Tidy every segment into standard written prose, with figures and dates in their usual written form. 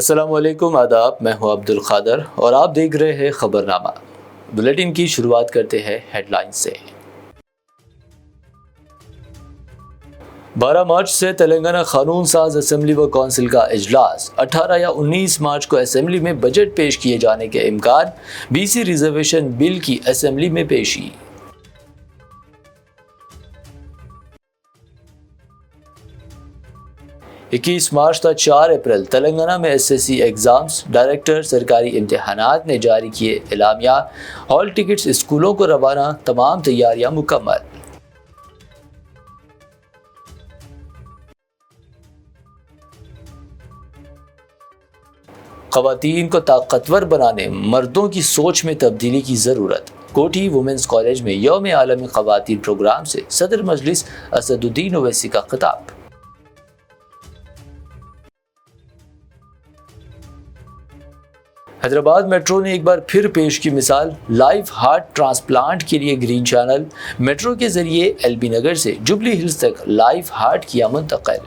السلام علیکم، آداب۔ میں ہوں عبد القادر اور آپ دیکھ رہے ہیں خبرنامہ۔ بلیٹن کی شروعات کرتے ہیں ہیڈ لائن سے۔ 12 مارچ سے تلنگانہ قانون ساز اسمبلی و کونسل کا اجلاس۔ 18 یا 19 مارچ کو اسمبلی میں بجٹ پیش کیے جانے کے امکان۔ BC ریزرویشن بل کی اسمبلی میں پیشی۔ اکیس مارچ تا 4 اپریل تلنگانہ میں SSC ایگزامز۔ ڈائریکٹر سرکاری امتحانات نے جاری کیے اعلامیہ۔ ہال ٹکٹس اسکولوں کو روانہ، تمام تیاریاں مکمل۔ خواتین کو طاقتور بنانے مردوں کی سوچ میں تبدیلی کی ضرورت۔ کوٹھی وومنز کالج میں یوم عالمی خواتین پروگرام سے صدر مجلس اسد الدین اویسی کا خطاب۔ حیدرآباد میٹرو نے ایک بار پھر پیش کی مثال۔ لائف ہارٹ ٹرانسپلانٹ کے لیے گرین چینل۔ میٹرو کے ذریعے LB نگر سے جوبلی ہلز تک لائف ہارٹ کیا منتقل۔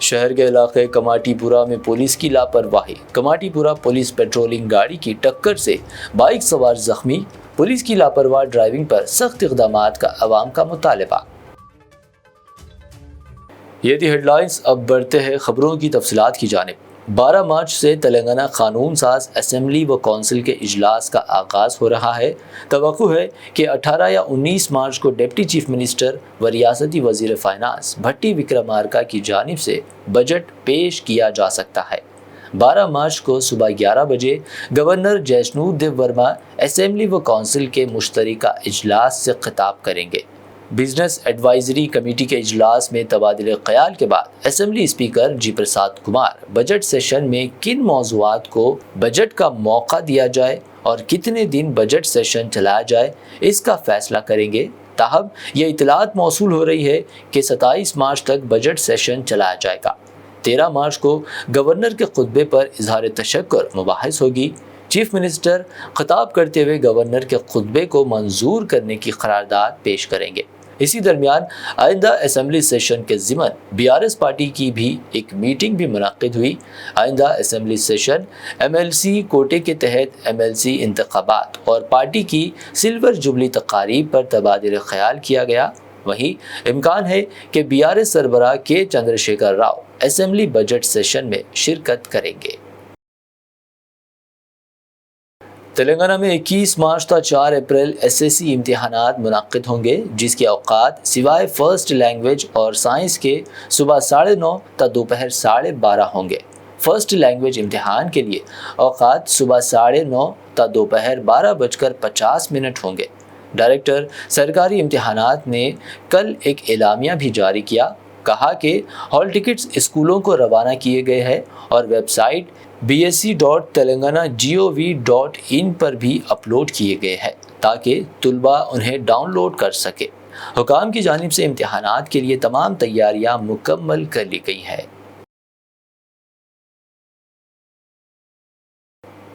شہر کے علاقے کماٹی پورہ میں پولیس کی لاپرواہی۔ کماٹی پورہ پولیس پیٹرولنگ گاڑی کی ٹکر سے بائک سوار زخمی۔ پولیس کی لاپرواہ ڈرائیونگ پر سخت اقدامات کا عوام کا مطالبہ۔ یہ تھی ہیڈ لائنز، اب بڑھتے ہیں خبروں کی تفصیلات کی جانب۔ 12 مارچ سے تلنگانہ قانون ساز اسمبلی و کونسل کے اجلاس کا آغاز ہو رہا ہے۔ توقع ہے کہ 18 یا 19 مارچ کو ڈپٹی چیف منسٹر و ریاستی وزیر فائنانس بھٹی وکرمارکا کی جانب سے بجٹ پیش کیا جا سکتا ہے۔ 12 مارچ کو صبح 11 بجے گورنر جیشنو دیو ورما اسمبلی و کونسل کے مشترکہ اجلاس سے خطاب کریں گے۔ بزنس ایڈوائزری کمیٹی کے اجلاس میں تبادلہ خیال کے بعد اسمبلی اسپیکر جی پرساد کمار بجٹ سیشن میں کن موضوعات کو بجٹ کا موقع دیا جائے اور کتنے دن بجٹ سیشن چلایا جائے اس کا فیصلہ کریں گے۔ تاہم یہ اطلاعات موصول ہو رہی ہے کہ 27 مارچ تک بجٹ سیشن چلایا جائے گا۔ 13 مارچ کو گورنر کے خطبے پر اظہار تشکر مباحث ہوگی۔ چیف منسٹر خطاب کرتے ہوئے گورنر کے خطبے کو منظور کرنے کی قرارداد پیش کریں گے۔ اسی درمیان آئندہ اسمبلی سیشن کے ضمن BRS پارٹی کی بھی ایک میٹنگ بھی منعقد ہوئی۔ آئندہ اسمبلی سیشن MLC کوٹے کے تحت MLC انتخابات اور پارٹی کی سلور جوبلی تقاریب پر تبادلہ خیال کیا گیا۔ وہیں امکان ہے کہ BRS سربراہ کے Chandra Shekhar Rao assembly budget session میں شرکت کریں گے۔ تلنگانہ میں 21 مارچ تا 4 اپریل SSC امتحانات منعقد ہوں گے، جس کے اوقات سوائے فرسٹ لینگویج اور سائنس کے صبح 9:30 تا دوپہر 12:30 ہوں گے۔ فرسٹ لینگویج امتحان کے لیے اوقات صبح 9:30 تا دوپہر 12:50 ہوں گے۔ ڈائریکٹر سرکاری امتحانات نے کل ایک اعلامیہ بھی جاری کیا۔ کہا کہ ہال ٹکٹس اسکولوں کو روانہ کیے گئے ہیں اور ویب سائٹ bsc.telangana.gov.in پر بھی اپلوڈ کیے گئے ہیں تاکہ طلباء انہیں ڈاؤن لوڈ کر سکے۔ حکام کی جانب سے امتحانات کے لیے تمام تیاریاں مکمل کر لی گئی ہیں۔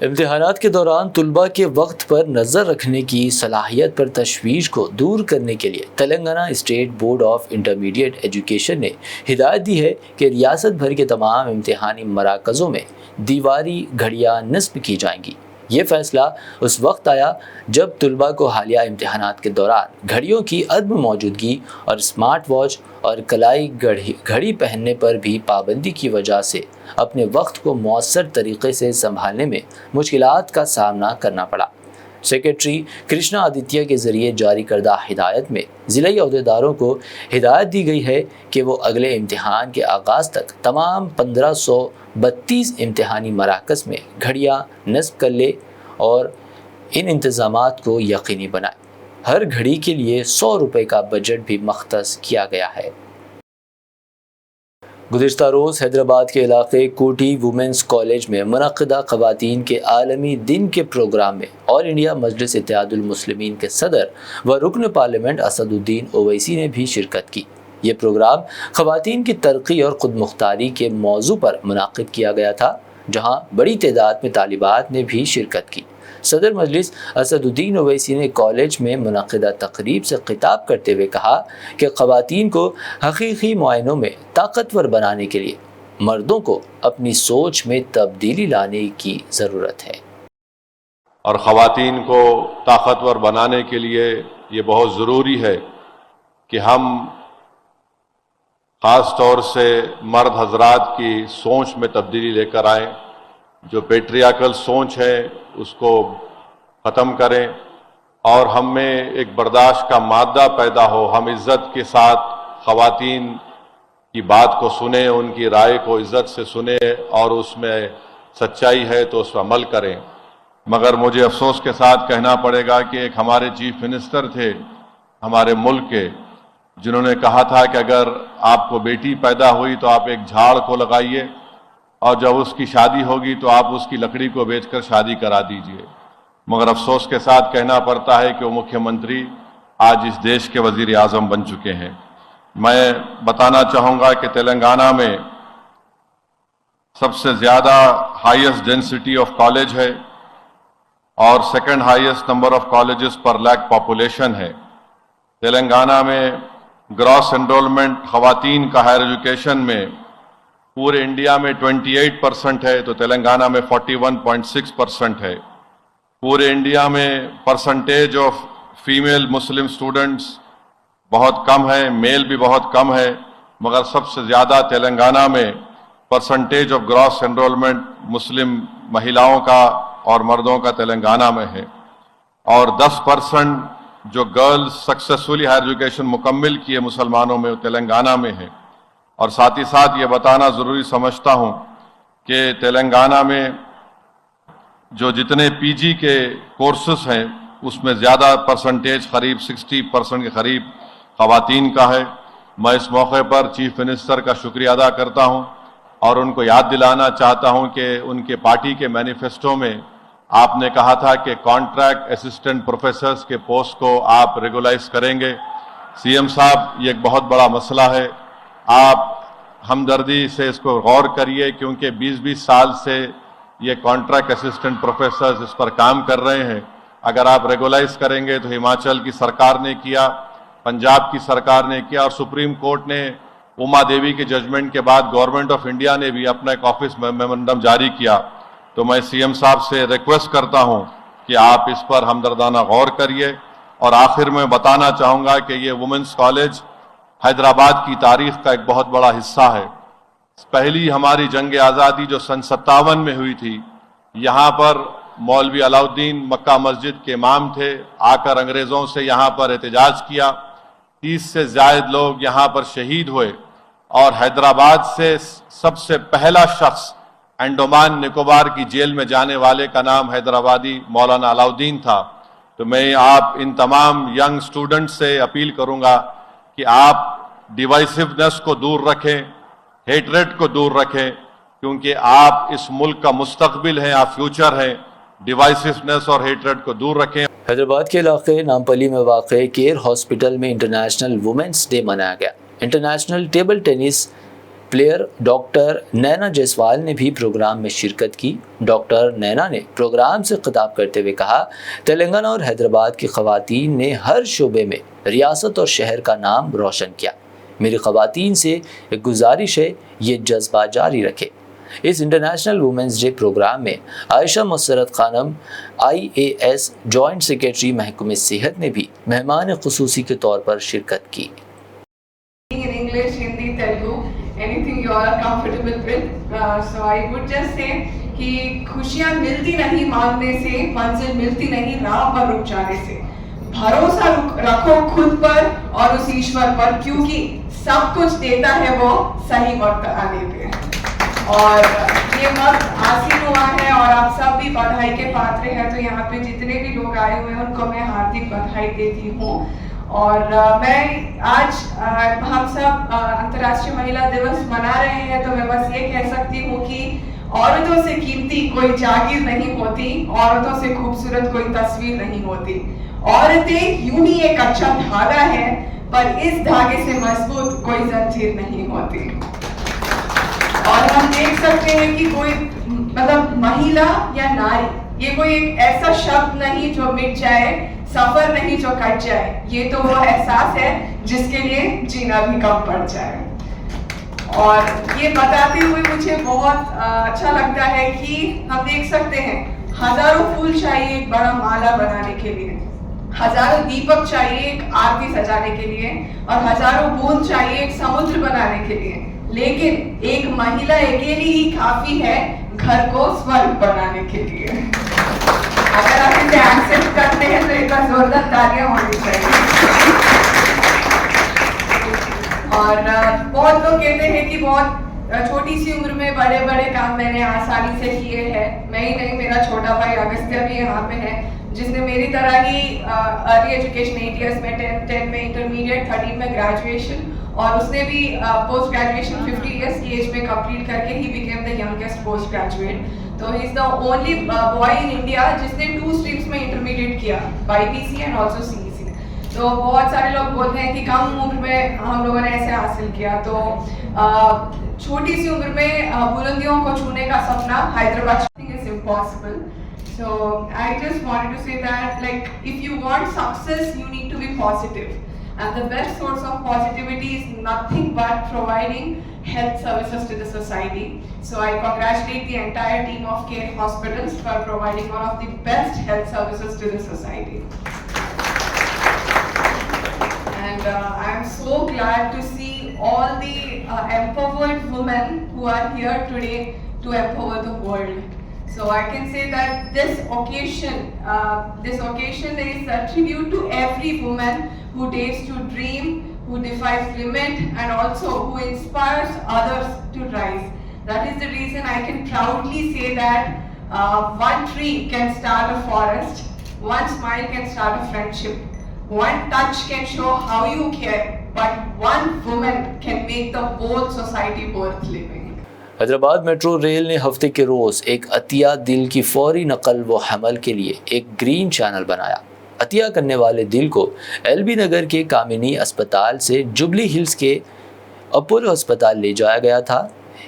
امتحانات کے دوران طلباء کے وقت پر نظر رکھنے کی صلاحیت پر تشویش کو دور کرنے کے لیے Telangana state board of intermediate education نے ہدایت دی ہے کہ ریاست بھر کے تمام امتحانی مراکزوں میں دیواری گھڑیاں نصب کی جائیں گی۔ یہ فیصلہ اس وقت آیا جب طلباء کو حالیہ امتحانات کے دوران گھڑیوں کی عدم موجودگی اور اسمارٹ واچ اور کلائی گھڑی پہننے پر بھی پابندی کی وجہ سے اپنے وقت کو مؤثر طریقے سے سنبھالنے میں مشکلات کا سامنا کرنا پڑا۔ سیکریٹری کرشنا آدتیہ کے ذریعے جاری کردہ ہدایت میں ضلعی عہدیداروں کو ہدایت دی گئی ہے کہ وہ اگلے امتحان کے آغاز تک تمام 1532 امتحانی مراکز میں گھڑیاں نصب کر لے اور ان انتظامات کو یقینی بنائے۔ ہر گھڑی کے لیے 100 روپے کا بجٹ بھی مختص کیا گیا ہے۔ گزشتہ روز حیدرآباد کے علاقے کوٹھی وومنز کالج میں منعقدہ خواتین کے عالمی دن کے پروگرام میں آل انڈیا مجلس اتحاد المسلمین کے صدر و رکن پارلیمنٹ اسد الدین اویسی نے بھی شرکت کی۔ یہ پروگرام خواتین کی ترقی اور خود مختاری کے موضوع پر منعقد کیا گیا تھا۔ جہاں بڑی تعداد میں طالبات نے بھی شرکت کی۔ صدر مجلس اسد الدین اویسی نے کالج میں منعقدہ تقریب سے خطاب کرتے ہوئے کہا کہ خواتین کو حقیقی معائنوں میں طاقتور بنانے کے لیے مردوں کو اپنی سوچ میں تبدیلی لانے کی ضرورت ہے، اور خواتین کو طاقتور بنانے کے لیے یہ بہت ضروری ہے کہ ہم خاص طور سے مرد حضرات کی سوچ میں تبدیلی لے کر آئیں، جو پیٹریاکل سوچ ہے اس کو ختم کریں اور ہم میں ایک برداشت کا مادہ پیدا ہو، ہم عزت کے ساتھ خواتین کی بات کو سنیں، ان کی رائے کو عزت سے سنیں اور اس میں سچائی ہے تو اس پر عمل کریں۔ مگر مجھے افسوس کے ساتھ کہنا پڑے گا کہ ایک ہمارے چیف منسٹر تھے ہمارے ملک کے، جنہوں نے کہا تھا کہ اگر آپ کو بیٹی پیدا ہوئی تو آپ ایک جھاڑ کو لگائیے اور جب اس کی شادی ہوگی تو آپ اس کی لکڑی کو بیچ کر شادی کرا دیجئے۔ مگر افسوس کے ساتھ کہنا پڑتا ہے کہ وہ مکھیہ منتری آج اس دیش کے وزیر اعظم بن چکے ہیں۔ میں بتانا چاہوں گا کہ تلنگانہ میں سب سے زیادہ ہائیسٹ ڈینسٹی آف کالج ہے اور second highest number of colleges per lakh population ہے۔ تلنگانہ میں گراس انرولمنٹ خواتین کا ہائر ایجوکیشن میں پورے انڈیا میں 28% ہے تو تلنگانہ میں 41.6% ہے۔ پورے انڈیا میں percentage of female Muslim students بہت کم ہے، میل بھی بہت کم ہے، مگر سب سے زیادہ تلنگانہ میں پرسنٹیج آف گراس انرولمنٹ مسلم مہیلاؤں کا اور مردوں کا تلنگانہ میں ہے، اور 10% جو گرلز سکسیسفلی ہائر ایجوکیشن مکمل کیے مسلمانوں میں تلنگانہ میں ہے۔ اور ساتھ ہی ساتھ یہ بتانا ضروری سمجھتا ہوں کہ تلنگانہ میں جو جتنے پی جی کے کورسز ہیں اس میں زیادہ پرسنٹیج قریب 60% کے قریب خواتین کا ہے۔ میں اس موقع پر چیف منسٹر کا شکریہ ادا کرتا ہوں اور ان کو یاد دلانا چاہتا ہوں کہ ان کے پارٹی کے مینیفیسٹو میں آپ نے کہا تھا کہ کانٹریکٹ اسسٹنٹ پروفیسرز کے پوسٹ کو آپ ریگولائز کریں گے۔ سی ایم صاحب، یہ ایک بہت بڑا مسئلہ ہے، آپ ہمدردی سے اس کو غور کریے، کیونکہ 20 سال سے یہ کانٹریکٹ اسسٹنٹ پروفیسرز اس پر کام کر رہے ہیں۔ اگر آپ ریگولائز کریں گے تو ہماچل کی سرکار نے کیا، پنجاب کی سرکار نے کیا، اور سپریم کورٹ نے اما دیوی کے ججمنٹ کے بعد گورنمنٹ آف انڈیا نے بھی اپنا ایک آفس میمورنڈم جاری کیا۔ تو میں سی ایم صاحب سے ریکویسٹ کرتا ہوں کہ آپ اس پر ہمدردانہ غور کریے۔ اور آخر میں بتانا چاہوں گا کہ یہ وومنس کالج حیدرآباد کی تاریخ کا ایک بہت بڑا حصہ ہے۔ پہلی ہماری جنگ آزادی جو سن 57 میں ہوئی تھی، یہاں پر مولوی علاؤالدین مکہ مسجد کے امام تھے، آ کر انگریزوں سے یہاں پر احتجاج کیا، 30 سے زائد لوگ یہاں پر شہید ہوئے، اور حیدرآباد سے سب سے پہلا شخص انڈمان نکوبار کی جیل میں جانے والے کا نام حیدرآبادی مولانا علاؤالدین تھا۔ تو میں آپ ان تمام ینگ سٹوڈنٹ سے اپیل کروں گا کہ آپ ڈیوائسونیس کو دور رکھیں، ہیٹریٹ کو دور رکھیں، کیونکہ آپ اس ملک کا مستقبل ہیں، آپ فیوچر ہیں۔ ڈیوائسونیس اور ہیٹریٹ کو دور رکھیں۔ حیدرآباد کے علاقے نامپلی میں واقع کیئر ہاسپٹل میں انٹرنیشنل وومنس ڈے منایا گیا۔ International table tennis player doctor Nina Jaiswal نے بھی پروگرام میں شرکت کی۔ ڈاکٹر نینا نے پروگرام سے خطاب کرتے ہوئے کہا، تلنگانہ اور حیدرآباد کی خواتین نے ہر شعبے میں ریاست اور شہر کا نام روشن کیا۔ میری خواتین سے ایک گزارش ہے، یہ جذبہ جاری رکھے۔ اس انٹرنیشنل وومنس ڈے پروگرام میں عائشہ مسرت خانم IAS جوائنٹ سیکرٹری محکمہ صحت نے بھی مہمان خصوصی کے طور پر شرکت کی۔ English, Hindi, Telugu, anything you are comfortable with. So I would just say کہ خوشیاں ملتی نہیں مانگنے سے، منزل ملتی نہیں راہ پر رک جانے سے۔ بھروسہ رکھو خود پر اور اس ایشور پر، کیونکہ سب کچھ دیتا ہے وہ صحیح وقت آنے پہ۔ اور یہ وقت حاصل ہوا ہے اور آپ سب بھی بدھائی کے پاتر ہیں، تو یہاں پہ جتنے بھی لوگ آئے ہوئے ہیں ان کو میں ہاردک بدھائی دیتی ہوں۔ اور میں آج ہم سب انترراشٹریہ مہیلا دیوس منا رہے ہیں، تو میں بس یہ کہہ سکتی ہوں کہ عورتوں سے قیمتی کوئی جاگیر نہیں ہوتی، عورتوں سے خوبصورت کوئی تصویر نہیں ہوتی۔ عورتیں یوں ہی ایک اچھا دھاگا ہے، پر اس دھاگے سے مضبوط کوئی زنجیر نہیں ہوتی۔ اور اور ہم دیکھ سکتے ہیں کہ کوئی مطلب مہیلا یا ناری یہ کوئی ایک ایسا شبد نہیں جو مٹ جائے، سفر نہیں جو کٹ جائے، یہ تو وہ احساس ہے جس کے لیے جینا بھی کم پڑ جائے. اور یہ بتاتے ہوئے مجھے بہت اچھا لگتا ہے کہ ہم دیکھ سکتے ہیں ہزاروں پھول چاہیے ایک بڑا مالا بنانے کے لیے، ہزاروں دیپک چاہیے ایک آرتی سجانے کے لیے، اور ہزاروں بوند چاہیے ایک سمندر بنانے کے لیے، لیکن ایک مہیلا اکیلی ہی کافی ہے گھر کو سورگ بنانے کے لیے. اگر آپ اسے ایکسپٹ کرتے ہیں تو ایک بار زوردار تالیاں ہونی چاہیے. اور بہت لوگ کہتے ہیں کہ بہت چھوٹی سی عمر میں بڑے بڑے کام میں نے آسانی سے کیے ہیں. میں ہی نہیں، میرا چھوٹا بھائی اگستیہ بھی یہاں پہ ہے جس نے میری طرح ہی ارلی ایجوکیشن 8 ایئرس میں 10 میں انٹرمیڈیٹ 13 میں گریجویشن، اور اس نے بھی پوسٹ گریجویشن 50 ایئرس کی ایج میں کمپلیٹ کر کے ہی became the youngest post graduate. تو he is the only boy in India جس نے 2 اسٹریمس میں انٹرمیڈیٹ کیا، BC اینڈ آلسو CEC. تو بہت سارے لوگ بولتے ہیں کہ کم عمر میں ہم لوگوں نے ایسے حاصل کیا. تو چھوٹی سی عمر میں بلندیوں کو چھونے کا سپنا Hyderabad is impossible. So I just wanted to say that, like, if you want success, you need to be positive. And the best source of positivity is nothing but providing health services to the society. So I congratulate the entire team of CARE Hospitals for providing one of the best health services to the society. And I am so glad to see all the empowered women who are here today to empower the world. So I can say that this occasion is a tribute to every woman who dares to dream, who defies limit, and also who inspires others to rise. That is the reason I can proudly say that one tree can start a forest, one smile can start a friendship, one touch can show how you care, but one woman can make the whole society worth living. Hyderabad metro rail نے ہفتے کے روز ایک عطیہ دل کی فوری نقل و حمل کے لیے ایک گرین چینل بنایا. عطیہ کرنے والے دل کو LB نگر کے کامینی اسپتال سے جبلی ہلز کے اپولو اسپتال لے جایا گیا تھا.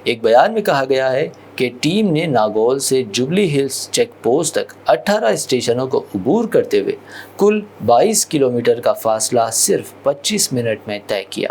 ایک بیان میں کہا گیا ہے کہ ٹیم نے ناگول سے جبلی ہلز چیک پوسٹ تک 18 اسٹیشنوں کو عبور کرتے ہوئے کل 22 کلومیٹر کا فاصلہ صرف 25 منٹ میں طے کیا.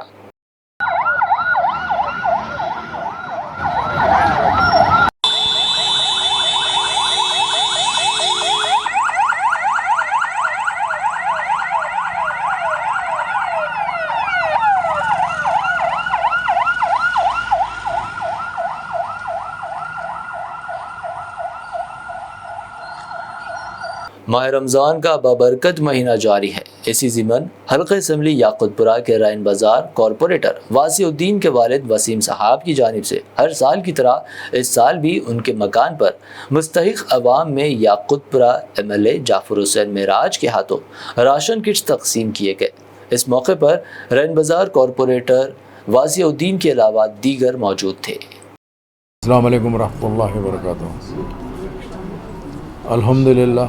ماہ رمضان کا بابرکت مہینہ جاری ہے. اسی ضمن حلقہ اسمبلی یاقوت پورہ کے رائن بازار کارپوریٹر واسع الدین کے والد وسیم صاحب کی جانب سے ہر سال کی طرح اس سال بھی ان کے مکان پر مستحق عوام میں یاقوت پورہ MLA جعفر حسین معراج کے ہاتھوں راشن کٹس تقسیم کیے گئے. اس موقع پر رائن بازار کارپوریٹر واسع الدین کے علاوہ دیگر موجود تھے. السلام علیکم ورحمۃ اللہ وبرکاتہ. الحمدللہ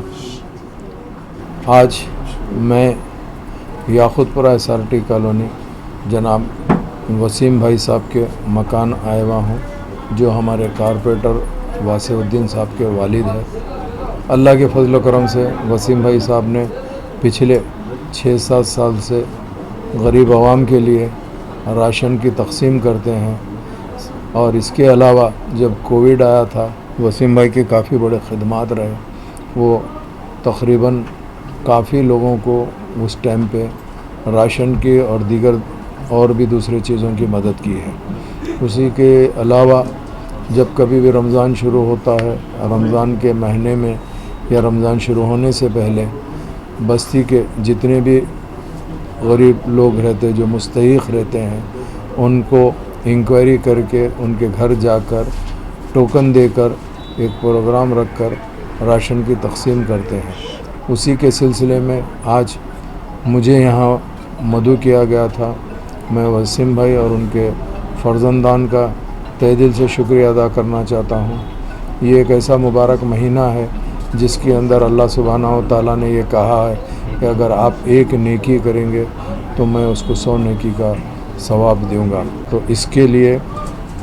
آج میں یاقوت پورہ SRT کالونی جناب وسیم بھائی صاحب کے مکان آیا ہوا ہوں، جو ہمارے کارپوریٹر واسع الدین صاحب کے والد ہے. اللہ کے فضل و کرم سے وسیم بھائی صاحب نے پچھلے 6-7 سال سے غریب عوام کے لیے راشن کی تقسیم کرتے ہیں. اور اس کے علاوہ جب کووڈ آیا تھا وسیم بھائی کے کافی بڑے خدمات رہے. وہ تقریباً کافی لوگوں کو اس ٹائم پہ راشن کی اور دیگر اور بھی دوسری چیزوں کی مدد کی ہے. اسی کے علاوہ جب کبھی بھی رمضان شروع ہوتا ہے، رمضان کے مہینے میں یا رمضان شروع ہونے سے پہلے بستی کے جتنے بھی غریب لوگ رہتے جو مستحق رہتے ہیں ان کو انکوائری کر کے ان کے گھر جا کر ٹوکن دے کر ایک پروگرام رکھ کر راشن کی تقسیم کرتے ہیں. اسی کے سلسلے میں آج مجھے یہاں مدعو کیا گیا تھا. میں وسیم بھائی اور ان کے فرزندان کا تہ دل سے شکریہ ادا کرنا چاہتا ہوں. یہ ایک ایسا مبارک مہینہ ہے جس کے اندر اللہ سبحانہ و تعالیٰ نے یہ کہا ہے کہ اگر آپ ایک نیکی کریں گے تو میں اس کو 100 نیکی کا ثواب دوں گا. تو اس کے لیے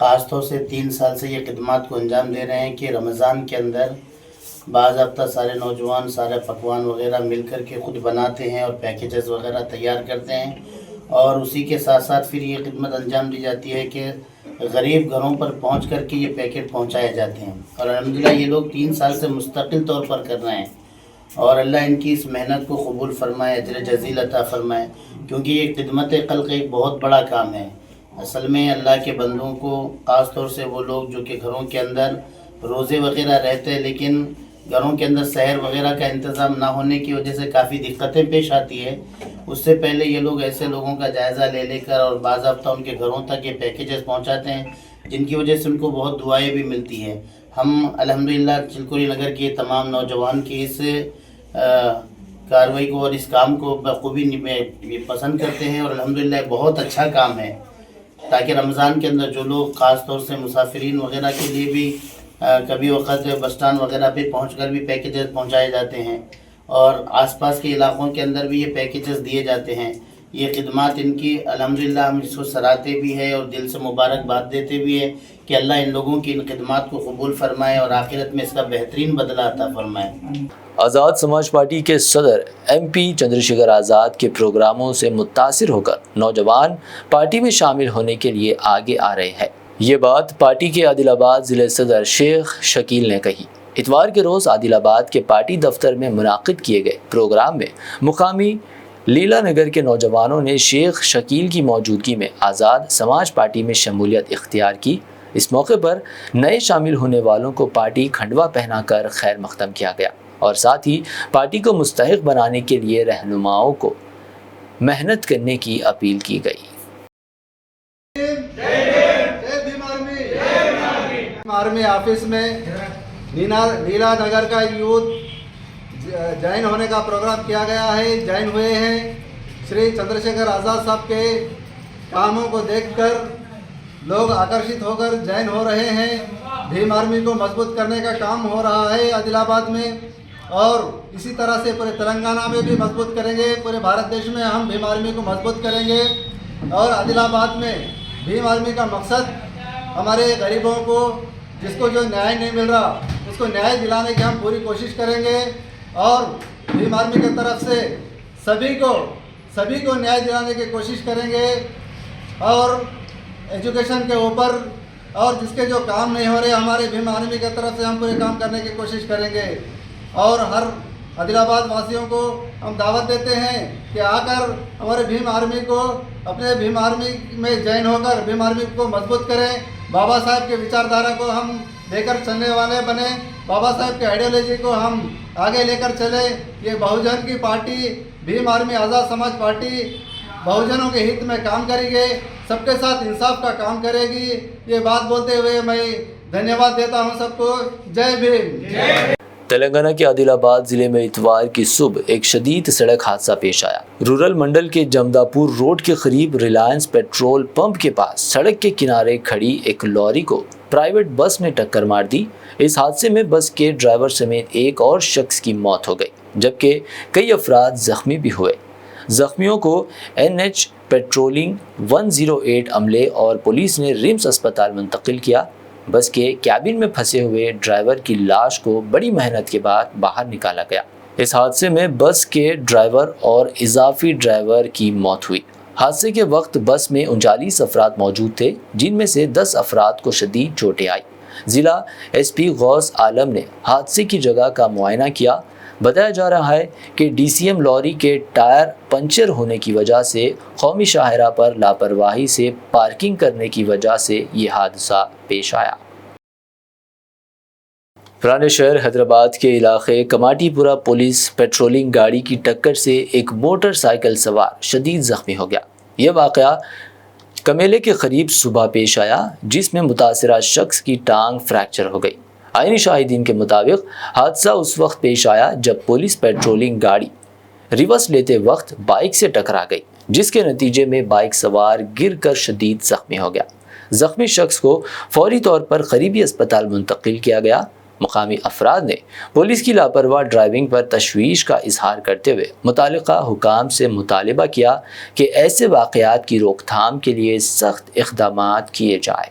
خاص طور سے 3 سال سے یہ خدمات کو انجام دے رہے ہیں کہ رمضان کے اندر باضابطہ سارے نوجوان سارے پکوان وغیرہ مل کر کے خود بناتے ہیں اور پیکیجز وغیرہ تیار کرتے ہیں، اور اسی کے ساتھ ساتھ پھر یہ خدمت انجام دی جاتی ہے کہ غریب گھروں پر پہنچ کر کے یہ پیکٹ پہنچائے جاتے ہیں، اور الحمدللہ یہ لوگ 3 سال سے مستقل طور پر کر رہے ہیں، اور اللہ ان کی اس محنت کو قبول فرمائے، اجر جزیل عطا فرمائے، کیونکہ یہ خدمت خلق ایک بہت بڑا کام ہے۔ اصل میں اللہ کے بندوں کو، خاص طور سے وہ لوگ جو کہ گھروں کے اندر روزے وغیرہ رہتے ہیں لیکن گھروں کے اندر سحر وغیرہ کا انتظام نہ ہونے کی وجہ سے کافی دقتیں پیش آتی ہے، اس سے پہلے یہ لوگ ایسے لوگوں کا جائزہ لے کر اور باضابطہ ان کے گھروں تک یہ پیکیجز پہنچاتے ہیں، جن کی وجہ سے ان کو بہت دعائیں بھی ملتی ہیں۔ ہم الحمدللہ چلکوری نگر کے تمام نوجوان کی اس کارروائی کو اور اس کام کو بخوبی پسند کرتے ہیں، اور الحمدللہ بہت اچھا کام ہے، تاکہ رمضان کے اندر جو لوگ خاص طور سے مسافرین وغیرہ کے لیے بھی کبھی وقت بس اسٹینڈ وغیرہ پہ پہنچ کر بھی پیکیجز پہنچائے جاتے ہیں، اور آس پاس کے علاقوں کے اندر بھی یہ پیکیجز دیے جاتے ہیں۔ یہ خدمات ان کی الحمدللہ ہم اس کو سراہتے بھی ہیں اور دل سے مبارکباد دیتے بھی ہیں کہ اللہ ان لوگوں کی ان خدمات کو قبول فرمائے اور آخرت میں اس کا بہترین بدلہ عطا فرمائے۔ آزاد سماج پارٹی کے صدر MP چندر شیکھر آزاد کے پروگراموں سے متاثر ہو کر نوجوان پارٹی میں شامل ہونے کے لیے آگے آ رہے ہیں۔ یہ بات پارٹی کے عادل آباد ضلع صدر شیخ شکیل نے کہی۔ اتوار کے روز عادل آباد کے پارٹی دفتر میں منعقد کیے گئے پروگرام میں مقامی لیلا نگر کے نوجوانوں نے شیخ شکیل کی موجودگی میں آزاد سماج پارٹی میں شمولیت اختیار کی۔ اس موقع پر نئے شامل ہونے والوں کو پارٹی کھنڈوا پہنا کر خیر مقدم کیا گیا، اور ساتھ ہی پارٹی کو مستحق بنانے کے لیے رہنماؤں کو محنت کرنے کی اپیل کی گئی۔ آرمی آفس میں نیلا نگر کا یوتھ جوائن ہونے کا پروگرام کیا گیا ہے، جوائن ہوئے ہیں۔ شری چندر شیکھر آزاد صاحب کے کاموں کو دیکھ کر لوگ آکرشت ہو کر جوائن ہو رہے ہیں۔ بھیم آرمی کو مضبوط کرنے کا کام ہو رہا ہے عادل آباد میں، اور اسی طرح سے پورے تلنگانہ میں بھی مضبوط کریں گے، پورے بھارت دیش میں ہم بھیم آرمی کو مضبوط کریں گے، اور عادل آباد میں بھیم آرمی کا مقصد ہمارے غریبوں کو، جس کو جو نیائے نہیں مل رہا اس کو نیائے دلانے کی ہم پوری کوشش کریں گے، اور بھیم آرمی کی طرف سے سبھی کو نیائے دلانے کی کوشش کریں گے، اور ایجوکیشن کے اوپر اور جس کے جو کام نہیں ہو رہے ہمارے بھیم آرمی کی طرف سے ہم پورے کام کرنے کی کوشش کریں گے، اور ہر عادل آباد واسیوں کو ہم دعوت دیتے ہیں کہ آ کر ہمارے بھیم آرمی کو، اپنے بھیم آرمی میں جوائن ہو کر بھیم آرمی کو مضبوط کریں، بابا صاحب کے وچاردھارا کو ہم لے کر چلنے والے بنے، بابا صاحب کے آئیڈیالوجی کو ہم آگے لے کر چلے۔ یہ بہوجن کی پارٹی بھیم آرمی آزاد سماج پارٹی بہوجنوں کے ہت میں کام کرے گی، سب کے ساتھ انصاف کا کام کرے گی۔ یہ بات بولتے ہوئے میں دھنیہ واد دیتا ہوں سب کو۔ جے بھیم۔ تلنگانہ کے عادل آباد ضلع میں اتوار کی صبح ایک شدید سڑک حادثہ پیش آیا۔ رورل منڈل کے جمداپور روڈ کے قریب ریلائنس پیٹرول پمپ کے پاس سڑک کے کنارے کھڑی ایک لوری کو پرائیویٹ بس نے ٹکر مار دی۔ اس حادثے میں بس کے ڈرائیور سمیت ایک اور شخص کی موت ہو گئی، جبکہ کئی افراد زخمی بھی ہوئے۔ زخمیوں کو NH پیٹرولنگ 108 عملے اور پولیس نے ریمس اسپتال منتقل کیا۔ بس کے کیبن میں پھنسے ہوئے ڈرائیور کی لاش کو بڑی محنت کے بعد باہر نکالا گیا۔ اس حادثے میں بس کے ڈرائیور اور اضافی ڈرائیور کی موت ہوئی۔ حادثے کے وقت بس میں 39 افراد موجود تھے، جن میں سے 10 افراد کو شدید چوٹیں آئی۔ ضلع SP غوث عالم نے حادثے کی جگہ کا معائنہ کیا۔ بتایا جا رہا ہے کہ DCM لوری کے ٹائر پنچر ہونے کی وجہ سے قومی شاہراہ پر لاپرواہی سے پارکنگ کرنے کی وجہ سے یہ حادثہ پیش آیا۔ پرانے شہر حیدرآباد کے علاقے کماٹی پورہ پولیس پیٹرولنگ گاڑی کی ٹکر سے ایک موٹر سائیکل سوار شدید زخمی ہو گیا۔ یہ واقعہ کمیلے کے قریب صبح پیش آیا، جس میں متاثرہ شخص کی ٹانگ فریکچر ہو گئی۔ عینی شاہدین کے مطابق حادثہ اس وقت پیش آیا جب پولیس پیٹرولنگ گاڑی ریورس لیتے وقت بائک سے ٹکرا گئی، جس کے نتیجے میں بائک سوار گر کر شدید زخمی ہو گیا۔ زخمی شخص کو فوری طور پر قریبی اسپتال منتقل کیا گیا۔ مقامی افراد نے پولیس کی لاپرواہ ڈرائیونگ پر تشویش کا اظہار کرتے ہوئے متعلقہ حکام سے مطالبہ کیا کہ ایسے واقعات کی روک تھام کے لیے سخت اقدامات کیے جائیں۔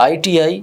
ITI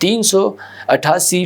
388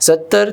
70